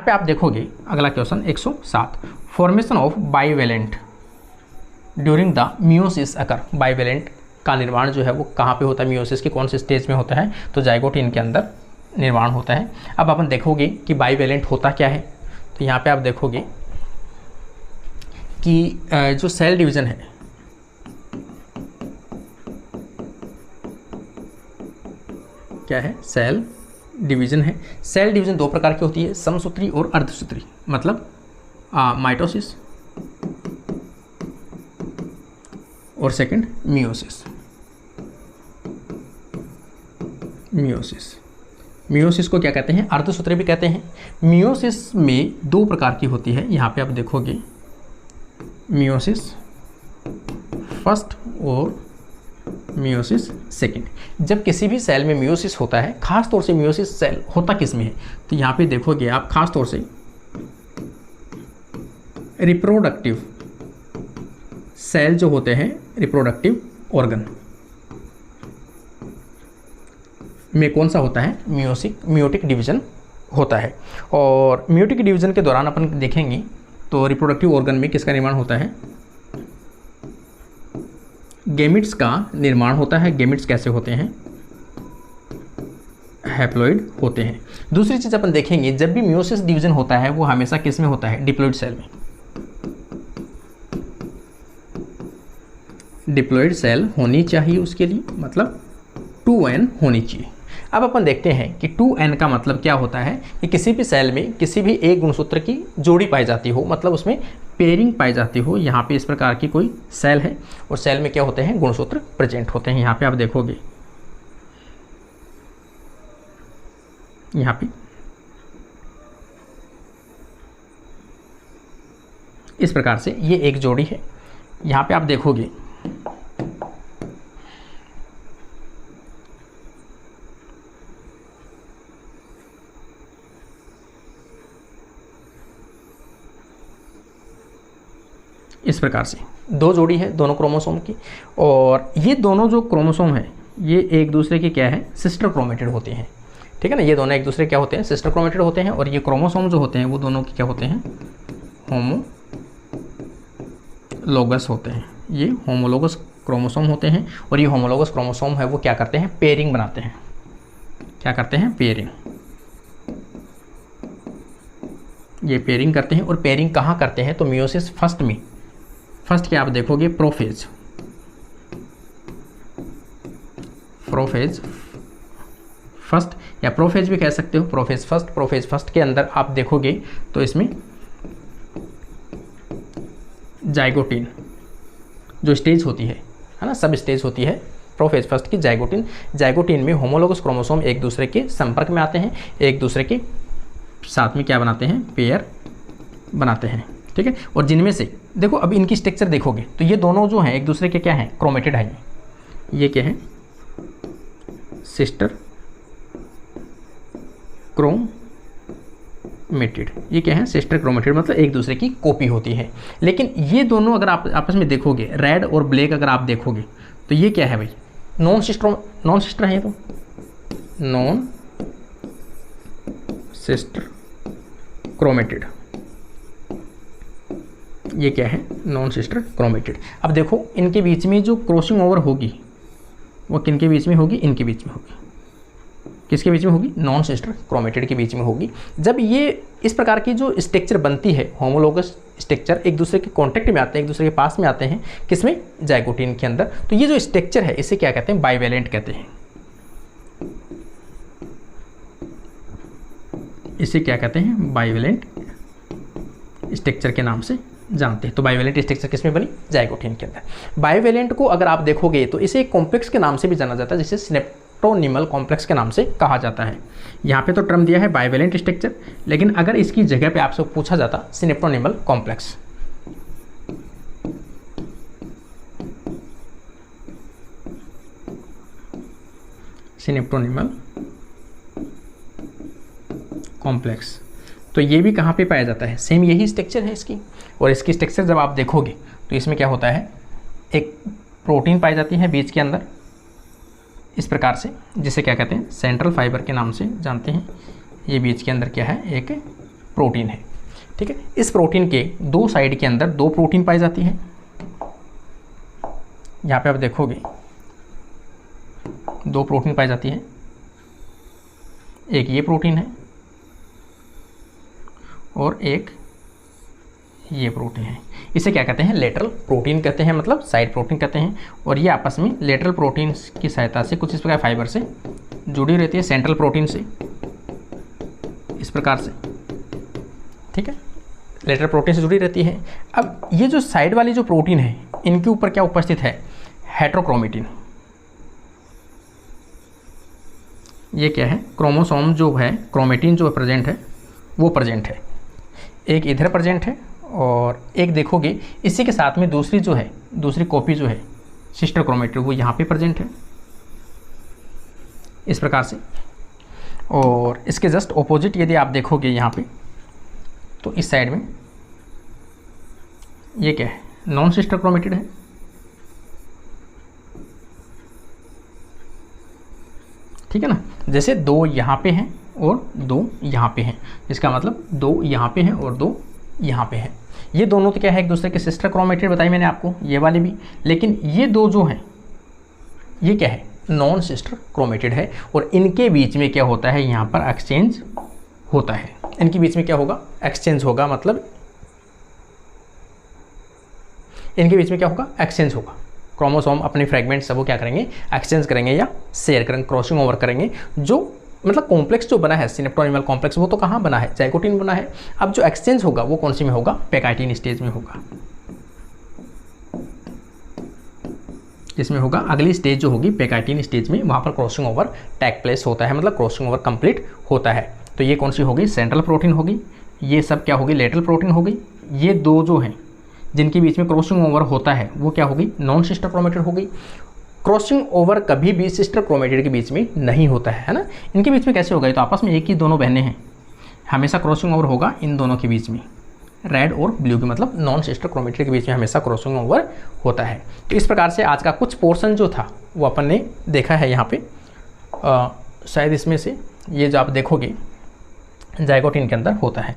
पे आप देखोगे अगला question 107, formation of bivalent during the meiosis occur. Bivalent का निर्माण जो है वो कहाँ पे होता है, मियोसिस के कौन से स्टेज में होता है, तो जाइगोट इनके अंदर निर्माण होता है। अब अपन देखोगे कि बाइवेलेंट होता क्या है, तो यहाँ पे आप देखोगे कि जो सेल डिवीज़न है, क्या है, सेल डिवीज़न है। सेल डिवीज़न दो प्रकार की होती है, समसूत्री और अर्धसूत्री, मतलब माइटोसिस और सेकंड मियोसिस। मियोसिस को क्या कहते हैं, अर्धसूत्री भी कहते हैं। मियोसिस में दो प्रकार की होती है, यहाँ पे आप देखोगे मियोसिस फर्स्ट और मियोसिस सेकंड। जब किसी भी सेल में मियोसिस होता है, खास तौर से मियोसिस सेल होता किस में है, तो यहाँ पे देखोगे आप खास तौर से रिप्रोडक्टिव सेल जो होते हैं, रिप्रोडक्टिव ऑर्गन में कौन सा होता है, मियोटिक डिवीजन होता है। और मियोटिक डिवीजन के दौरान अपन देखेंगे तो रिप्रोडक्टिव ऑर्गन में किसका निर्माण होता है, गैमिट्स का निर्माण होता है। गैमिट्स कैसे होते हैं, हैप्लॉइड होते हैं। दूसरी चीज अपन देखेंगे, जब भी मियोसिस डिवीजन होता है वो हमेशा किस में होता है, डिप्लॉइड सेल में। डिप्लॉइड सेल होनी चाहिए उसके लिए, मतलब 2n होनी चाहिए। अब अपन देखते हैं कि 2n का मतलब क्या होता है, कि किसी भी सेल में किसी भी एक गुणसूत्र की जोड़ी पाई जाती हो, मतलब उसमें पेयरिंग पाई जाती हो। यहाँ पे इस प्रकार की कोई सेल है और सेल में क्या होते हैं, गुणसूत्र प्रेजेंट होते हैं। यहाँ पे आप देखोगे, यहाँ पे इस प्रकार से ये एक जोड़ी है। यहाँ पे आप देखोगे इस प्रकार से दो जोड़ी है दोनों क्रोमोसोम की, और ये दोनों जो क्रोमोसोम है ये एक दूसरे के क्या है, सिस्टर क्रोमेटिड होते हैं। ठीक है ना, ये दोनों एक दूसरे क्या होते हैं, सिस्टर क्रोमेटिड होते हैं। और ये क्रोमोसोम जो होते हैं वो दोनों के क्या होते हैं, होमोलोगस होते हैं। ये होमोलोगस क्रोमोसोम होते हैं। और ये होमोलोगस क्रोमोसोम है वो क्या करते हैं, पेयरिंग बनाते हैं। क्या करते हैं, पेयरिंग। ये पेयरिंग करते हैं। और पेयरिंग कहाँ करते हैं, तो मियोसिस फर्स्ट में, फर्स्ट क्या आप देखोगे, प्रोफेज फर्स्ट, या प्रोफेज भी कह सकते हो, प्रोफेज फर्स्ट के अंदर आप देखोगे तो इसमें जाइगोटिन जो स्टेज होती है ना, सब स्टेज होती है प्रोफेज फर्स्ट की, जाइगोटिन में होमोलोगस क्रोमोसोम एक दूसरे के संपर्क में आते हैं, एक दूसरे के साथ में क्या बनाते हैं, पेयर बनाते हैं। ठीक है, और जिनमें से देखो अब इनकी स्ट्रक्चर देखोगे तो ये दोनों जो हैं एक दूसरे के क्या हैं, क्रोमेटिड हैं। ये क्या है, सिस्टर क्रोमेटिड। ये क्या है, सिस्टर क्रोमेटिड, मतलब एक दूसरे की कॉपी होती है। लेकिन ये दोनों अगर आप आपस में देखोगे, रेड और ब्लैक अगर आप देखोगे तो ये क्या है भाई, नॉन सिस्टर है। ये तो नॉन सिस्टर क्रोमेटिड, ये क्या है, नॉन सिस्टर क्रोमेटिड। अब देखो इनके बीच में जो क्रॉसिंग ओवर होगी वो किनके बीच में होगी, इनके बीच में होगी। किसके बीच में होगी, नॉन सिस्टर क्रोमेटिड के बीच में होगी। जब ये इस प्रकार की जो स्ट्रक्चर बनती है, होमोलोगस स्ट्रक्चर एक दूसरे के कांटेक्ट में आते हैं, एक दूसरे के पास में आते हैं, किसमें, जाइगोटिन के अंदर। तो ये जो स्ट्रक्चर है इसे क्या कहते हैं, बाइवेलेंट कहते हैं। इसे क्या कहते हैं, बाइवेलेंट स्ट्रक्चर के नाम से जानते हैं। तो बाइवेलेंट स्ट्रक्चर किसमें बनी, जाइगोटिन के अंदर। बाइवेलेंट को अगर आप देखोगे तो इसे एक कॉम्प्लेक्स के नाम से भी जाना जाता है, जिसे सिनेप्टोनिमल कॉम्प्लेक्स के नाम से कहा जाता है। यहाँ पे तो टर्म दिया है बाइवेलेंट स्ट्रक्चर, लेकिन अगर इसकी जगह पे आपसे पूछा जाता सिनेप्टोनिमल कॉम्प्लेक्स, सिनेप्टोनिमल कॉम्प्लेक्स, तो ये भी कहाँ पे पाया जाता है, सेम यही स्ट्रक्चर है इसकी। और इसकी स्ट्रक्चर जब आप देखोगे तो इसमें क्या होता है, एक प्रोटीन पाई जाती है बीच के अंदर इस प्रकार से, जिसे क्या कहते हैं, सेंट्रल फाइबर के नाम से जानते हैं। ये बीच के अंदर क्या है, एक प्रोटीन है। ठीक है, इस प्रोटीन के दो साइड के अंदर दो प्रोटीन पाई जाती है। यहाँ पे आप देखोगे दो प्रोटीन पाई जाती है, एक ये प्रोटीन है और एक ये प्रोटीन है। इसे क्या कहते हैं? लेटरल प्रोटीन कहते हैं, मतलब साइड प्रोटीन कहते हैं। और ये आपस में लेटरल प्रोटीन की सहायता से कुछ इस प्रकार फाइबर से जुड़ी रहती है, सेंट्रल प्रोटीन से इस प्रकार से। ठीक है, लेटरल प्रोटीन से जुड़ी रहती है। अब ये जो साइड वाली जो प्रोटीन है, इनके ऊपर क्या उपस्थित है? हेट्रोक्रोमेटिन। ये क्या है? क्रोमोसोम जो है, क्रोमेटिन जो प्रेजेंट है वो प्रेजेंट है, एक इधर प्रेजेंट है और एक देखोगे इसी के साथ में दूसरी जो है, दूसरी कॉपी जो है सिस्टर क्रोमेटिन, वो यहाँ पे प्रेजेंट है इस प्रकार से। और इसके जस्ट ऑपोजिट यदि आप देखोगे यहाँ पे, तो इस साइड में ये क्या है? नॉन सिस्टर क्रोमेटिड है। ठीक है ना, जैसे दो यहाँ पे हैं और दो यहाँ पे हैं, इसका मतलब दो यहाँ पे हैं और दो यहाँ पे हैं। ये दोनों तो क्या है? एक दूसरे के सिस्टर क्रोमेटिड बताई मैंने आपको, ये वाले भी। लेकिन ये दो जो हैं ये क्या है? नॉन सिस्टर क्रोमेटिड है। और इनके बीच में क्या होता है? यहाँ पर एक्सचेंज होता है। इनके बीच में क्या होगा? एक्सचेंज होगा, मतलब इनके बीच में क्या होगा? एक्सचेंज होगा। क्रोमोसोम अपने फ्रेगमेंट सब वो क्या करेंगे? एक्सचेंज करेंगे या शेयर करेंगे, क्रॉसिंग ओवर करेंगे। जो मतलब कॉम्प्लेक्स जो बना है सिनेप्टोनिमल कॉम्प्लेक्स, वो तो कहाँ बना है? जाइगोटिन बना है। अब जो एक्सचेंज होगा वो कौन सी में होगा? पेकाइटिन स्टेज में होगा। इसमें होगा अगली स्टेज जो होगी पेकाइटिन स्टेज में, वहाँ पर क्रॉसिंग ओवर टेक प्लेस होता है, मतलब क्रॉसिंग ओवर कंप्लीट होता है। तो ये कौन सी होगी? सेंट्रल प्रोटीन होगी। ये सब क्या होगी? लेटरल प्रोटीन होगी। ये दो जो हैं जिनके बीच में क्रॉसिंग ओवर होता है वो क्या होगी? नॉन सिस्टर क्रोमेटिड होगी। क्रॉसिंग ओवर कभी भी सिस्टर क्रोमेटिड के बीच में नहीं होता है ना। इनके बीच में कैसे होगा? तो आपस में एक ही दोनों बहनें हैं, हमेशा क्रॉसिंग ओवर होगा इन दोनों के बीच में, रेड और ब्लू के, मतलब नॉन सिस्टर क्रोमेटिड के बीच में हमेशा क्रॉसिंग ओवर होता है। तो इस प्रकार से आज का कुछ पोर्शन जो था वो अपन ने देखा है यहाँ पे। शायद इसमें से ये जो आप देखोगे जाइगोटिन के अंदर होता है।